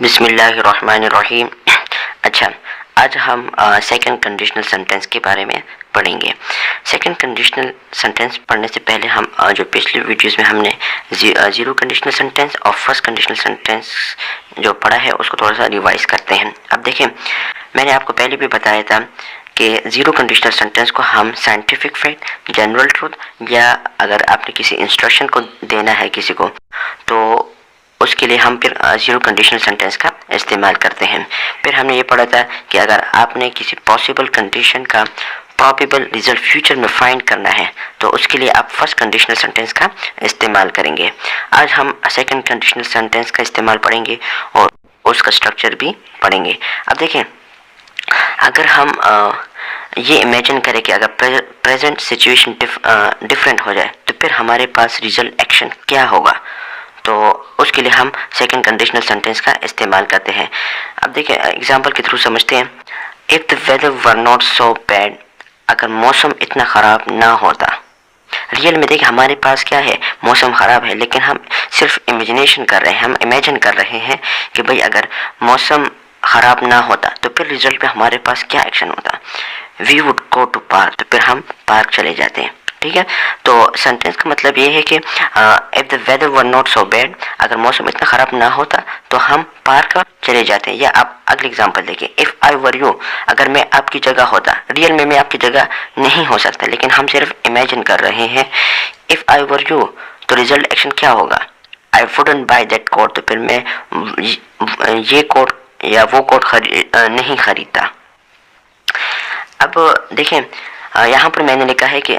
बिस्मिल्लाहिर्रहमानिर्रहीम। अच्छा, आज हम सेकंड कंडीशनल सेंटेंस के बारे में पढ़ेंगे। सेकंड कंडीशनल सेंटेंस पढ़ने से पहले हम जो पिछले वीडियोस में हमने ज़ीरो कंडीशनल सेंटेंस और फर्स्ट कंडीशनल सेंटेंस जो पढ़ा है उसको थोड़ा सा रिवाइज करते हैं। अब देखें, मैंने आपको पहले भी बताया था कि ज़ीरो कंडीशनल सेंटेंस को हम साइंटिफिक फैक्ट, जनरल ट्रूथ या अगर आपने किसी इंस्ट्रक्शन को देना है किसी को तो उसके लिए हम फिर ज़ीरो कंडीशनल सेंटेंस का इस्तेमाल करते हैं। फिर हमने ये पढ़ा था कि अगर आपने किसी पॉसिबल कंडीशन का प्रॉबेबल रिजल्ट फ्यूचर में फाइंड करना है तो उसके लिए आप फर्स्ट कंडीशनल सेंटेंस का इस्तेमाल करेंगे। आज हम सेकंड कंडीशनल सेंटेंस का इस्तेमाल पढ़ेंगे और उसका स्ट्रक्चर भी पढ़ेंगे। अब देखें, अगर हम ये इमेजिन करें कि अगर प्रेजेंट सिचुएशन डिफरेंट हो जाए तो फिर हमारे पास रिजल्ट एक्शन क्या होगा, तो उसके लिए हम सेकंड कंडीशनल सेंटेंस का इस्तेमाल करते हैं। अब देखिए, एग्जांपल के थ्रू समझते हैं। If the weather were not so bad, अगर मौसम इतना ख़राब ना होता। रियल में देखिए हमारे पास क्या है, मौसम ख़राब है, लेकिन हम सिर्फ इमेजिनेशन कर रहे हैं, हम इमेजिन कर रहे हैं कि भाई अगर मौसम ख़राब ना होता तो फिर रिजल्ट पे हमारे पास क्या एक्शन होता। We would go to park, तो फिर हम पार्क चले जाते हैं। ठीक है, तो सेंटेंस का मतलब ये है कि if the weather were not so bad, अगर मौसम इतना ख़राब ना होता तो हम पार्क चले जाते हैं। या आप अगले एग्जांपल देखिए, इफ़ आई वर यू, अगर मैं आपकी जगह होता। रियल में मैं आपकी जगह नहीं हो सकता, लेकिन हम सिर्फ इमेजिन कर रहे हैं। इफ़ आई वर यू, तो रिजल्ट एक्शन क्या होगा। I wouldn't buy that coat, तो फिर मैं ये कोट या वो कोट नहीं खरीदता। अब देखें, यहाँ पर मैंने लिखा है कि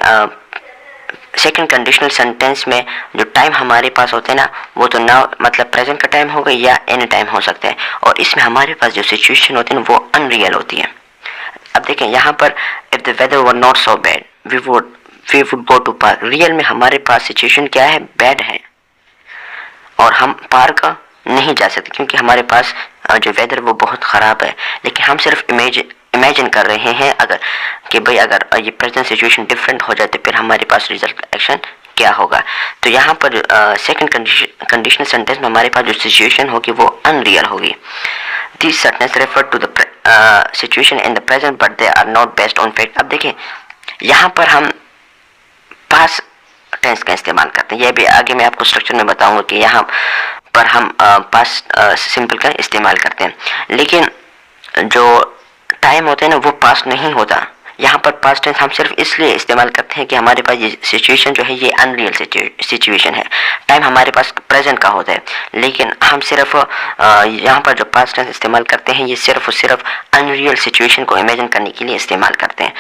सेकंड कंडीशनल सेंटेंस में जो टाइम हमारे पास होते हैं ना, वो तो नाउ मतलब प्रेजेंट का टाइम होगा या एनी टाइम हो सकता है, और इसमें हमारे पास जो सिचुएशन होती है ना वो अनरियल होती है। अब देखें यहाँ पर, if the weather were not so bad we would go to park. Real में हमारे पास सिचुएशन क्या है, बैड है, और हम पार्क नहीं जा सकते क्योंकि हमारे पास जो वेदर वो बहुत ख़राब है। लेकिन हम सिर्फ इमेजिन कर रहे हैं अगर कि भाई अगर ये प्रेजेंट सिचुएशन डिफरेंट हो जाए तो फिर हमारे पास रिजल्ट एक्शन क्या होगा। तो यहाँ पर सेकंड कंडीशनल सेंटेंस में हमारे पास जो सिचुएशन होगी वो अनरियल होगी। This sentence refer to the situation in the present but they are not based on fact. अब देखिए, यहाँ पर हम पास्ट टेंस का इस्तेमाल करते हैं। यह भी आगे मैं आपको स्ट्रक्चर में बताऊंगा कि यहाँ पर हम पास्ट सिंपल का इस्तेमाल करते हैं, लेकिन जो टाइम होता है ना वो पास्ट नहीं होता। यहाँ पर पास्ट टेंस हम सिर्फ इसलिए इस्तेमाल करते हैं कि हमारे पास ये सिचुएशन जो है ये अनरियल सिचुएशन है। टाइम हमारे पास प्रेजेंट का होता है, लेकिन हम सिर्फ यहाँ पर जो पास्ट टेंस इस्तेमाल करते हैं ये सिर्फ और सिर्फ अनरियल सिचुएशन को इमेजिन करने के लिए इस्तेमाल करते हैं।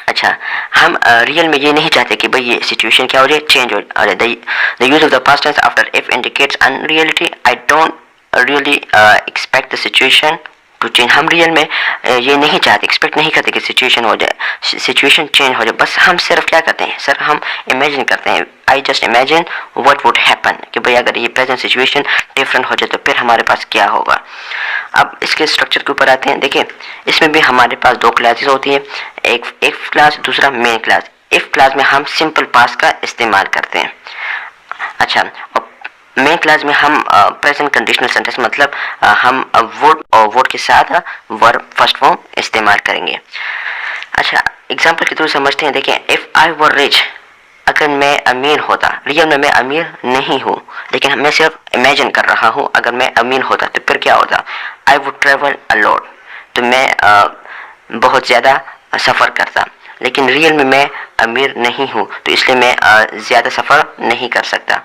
अच्छा, हम रियल में ये नहीं चाहते कि भाई ये सिचुएशन क्या हो जाए, चेंज हो जाए। The use of the past tense after if indicates unreality. I don't really expect the situation to change. हम रियल में ये नहीं चाहते, एक्सपेक्ट नहीं करते कि सिचुएशन हो जाए, सिचुएशन चेंज हो जाए। बस हम सिर्फ क्या करते हैं, सर हम इमेजिन करते हैं। I just imagine what would happen, कि भाई अगर ये प्रेजेंट सिचुएशन डिफरेंट हो जाए तो फिर हमारे पास क्या होगा। अब इसके स्ट्रक्चर के ऊपर आते हैं। देखिए, इसमें भी हमारे पास दो क्लासेस होती है, एक इफ क्लास, दूसरा मेन क्लास। इफ क्लास में हम सिंपल पास्ट का इस्तेमाल करते हैं। अच्छा, मेन क्लास में हम प्रेजेंट कंडीशनल सेंटेंस मतलब हम वुड और वुड के साथ वर्ब फर्स्ट फॉर्म इस्तेमाल करेंगे। अच्छा, एग्जांपल के थ्रू समझते हैं। देखिए, इफ आई वर रिच, अगर मैं अमीर होता। रियल में मैं अमीर नहीं हूँ, लेकिन मैं सिर्फ इमेजिन कर रहा हूँ अगर मैं अमीर होता तो फिर क्या होता। I would travel a lot, तो मैं बहुत ज़्यादा सफ़र करता, लेकिन रियल में मैं अमीर नहीं हूँ तो इसलिए मैं ज़्यादा सफ़र नहीं कर सकता।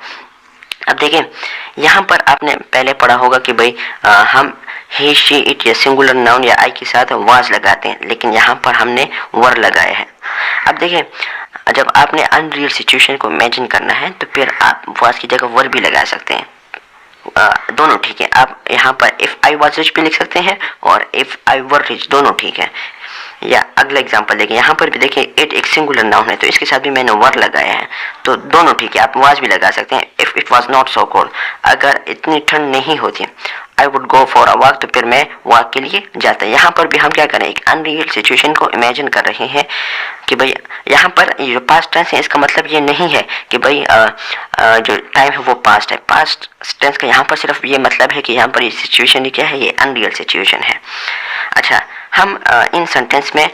अब देखें, यहाँ पर आपने पहले पढ़ा होगा कि भाई हम ही शी इट या सिंगुलर नाउन या आई के साथ वाज लगाते हैं, लेकिन यहाँ पर हमने वर लगाया है। अब देखें, जब आपने अनरियल सिचुएशन को इमेजिन करना है तो फिर आप वाज की जगह वर भी लगा सकते हैं, दोनों ठीक है। आप यहाँ पर इफ़ आई वाज रिच भी लिख सकते हैं और इफ़ आई वर रिच, दोनों ठीक है। या अगला एग्जांपल देखिए, यहाँ पर भी देखिए इट एक सिंगुलर नाउन है तो इसके साथ भी मैंने वर लगाया है, तो दोनों ठीक है, आप वाज भी लगा सकते हैं। If it was not so cold, अगर इतनी ठंड नहीं होती, I would go for a walk, तो फिर मैं वॉक के लिए जाता। यहाँ पर भी हम क्या करें, एक अनरियल सिचुएशन को इमेजिन कर रहे हैं कि भाई यहाँ पर ये जो पास्ट टेंस है इसका मतलब ये नहीं है कि भाई जो टाइम है वो पास्ट है। पास्ट टेंस का यहाँ पर सिर्फ ये मतलब है कि यहाँ पर ये सिचुएशन क्या है, ये अनरियल सिचुएशन है। अच्छा, हम इन सेंटेंस में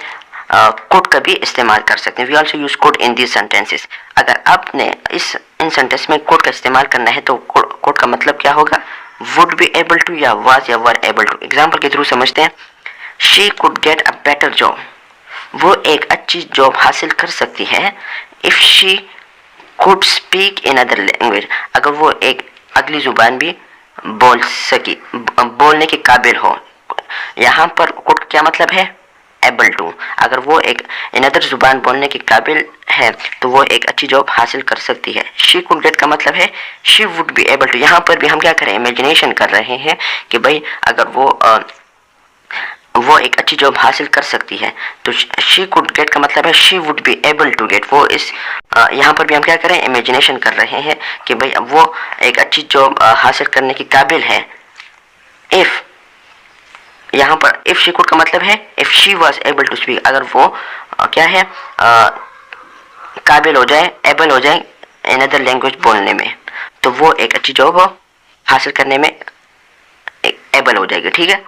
कोड का भी इस्तेमाल कर सकते हैं। We also use could in this sentences. अगर आपने इन सेंटेंस में कोड का इस्तेमाल करना है तो कोड का मतलब क्या होगा, वुड बी एबल टू या वाज या वर एबल टू। एग्जाम्पल के थ्रू समझते हैं। She could get a better job, वो एक अच्छी जॉब हासिल कर सकती है। If she could speak in other language, अगर वो एक अगली जुबान भी बोलने के काबिल हो। यहाँ पर कुड क्या मतलब है, एबल टू। अगर वो एक अनदर जुबान बोलने के काबिल है तो वो एक अच्छी जॉब हासिल कर सकती है। शी कुड गेट का मतलब है she would be able to. यहाँ पर भी हम क्या करें, इमेजिनेशन कर रहे हैं कि भाई अगर वो एक अच्छी जॉब हासिल कर सकती है, तो शी कुड गेट का मतलब है she would be able to get. वो इस यहाँ पर भी हम क्या करें, इमेजिनेशन कर रहे हैं कि भाई वो एक अच्छी जॉब हासिल करने के काबिल है। इफ, यहाँ पर इफ शी कुड का मतलब है if she was able to speak, अगर वो क्या है काबिल हो जाए, एबल हो जाए अनदर लैंग्वेज बोलने में, तो वो एक अच्छी जॉब हासिल करने में एबल हो जाएगी। ठीक है।